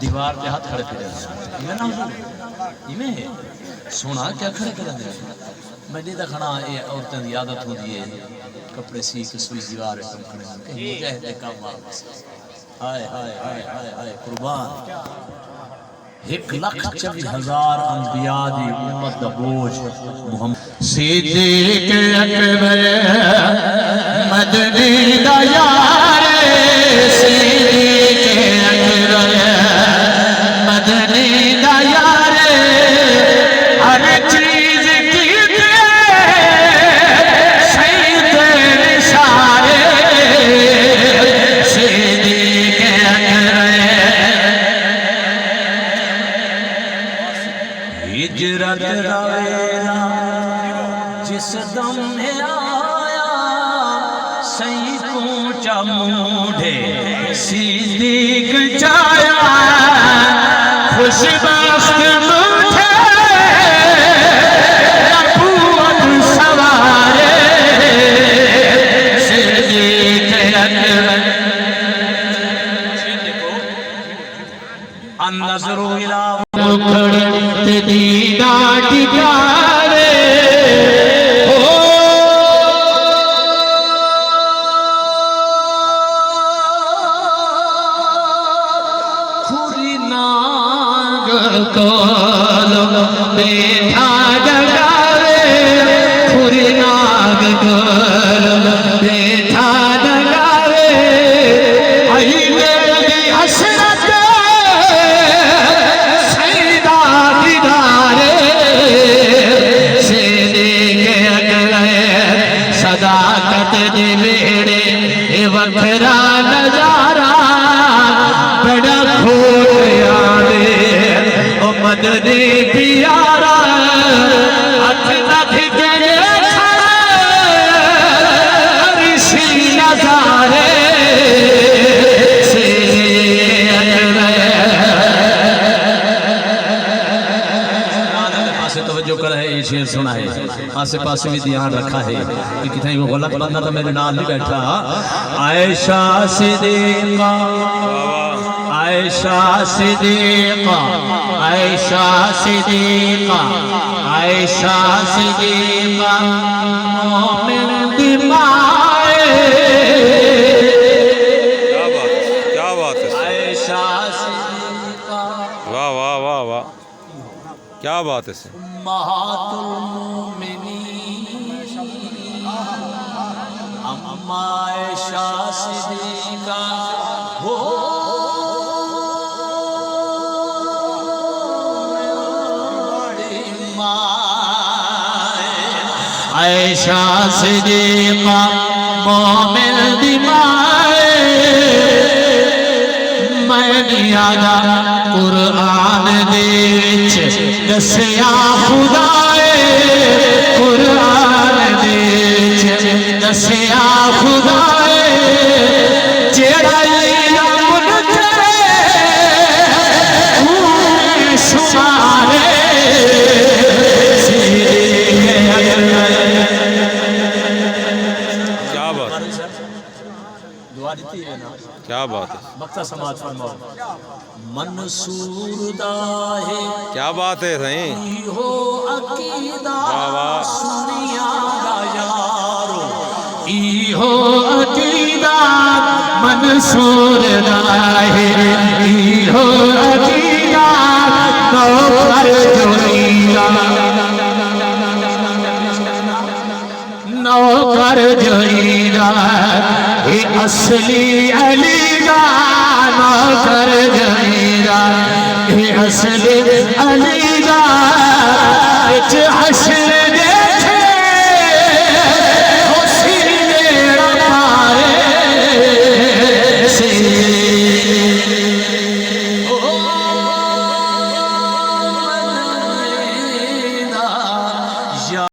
दीवार पे हाथ खड़े कर इवें सोना क्या खड़े कर दे मैंने देखना ये औरतें की आदत होती है कपड़े सी के सुई दीवार पे खड़े कहीं मुजाहिद काम वापस हाय हाय हाय हाय हाय कुर्बान 1,24,000 अंबिया दी उम्मत दा बोझ मोहम्मद सिद्दीक अकबर मदनी दा यार सिद्दीक अकबर मदनी दा यार हर चीज की सही तेरे सारे सिद्दीक हिजरत रवेरा जिस दम में आया सही पूछा मूढ़े सिद्दीक चाया खुशबख्त मुझे नबूवत सवारे सिद्दीक अकबर अन्नज़रु इला दीदा ठिकारे हो खुरी नाग कोलो बैठा डगावे खुरी नाग कोलो बैठा डगावे आई मेरी हसरत सदाकत दे वेड़े ए वखरा नजारा बड़ा खोट यादे ओ मदनी प्यारा अख नख करे ऋषि नजारे से तवज्जो कर है ये शेर सुना है आसे पास में ध्यान रखा है कि कितने वो गलत बंदा तो मेरे नाल नहीं बैठा Ayesha Siddiqa Ayesha Siddiqa Ayesha Siddiqa Ayesha Siddiqa मोमिन दी माए क्या बात है आयशा सिद्दीका वाह वाह वाह वाह क्या बात है उम्महातुल मोमिनीन अम्मा आयशा सिद्दीका हो आयशा सिद्दीका मोमिन दी माए मैं आजा कुरान दे विच दसिया खुदाए कुरान दे विच दसिया खुदाए जेड़ा इल्म करे शुमारे क्या बात है दुआ दी है ना क्या बात है मक्ता समाज फरमाओ मंसूर दाहे क्या बात है सही हो अकीदा वाह वाह सुनिया दा यारो ई हो अकीदा मंसूर दाहे ई हो अकीदा नौकर जोईदा नौकर जोईदा ये असली अली दा नौकर जोईदा ये असली अली दा हश्र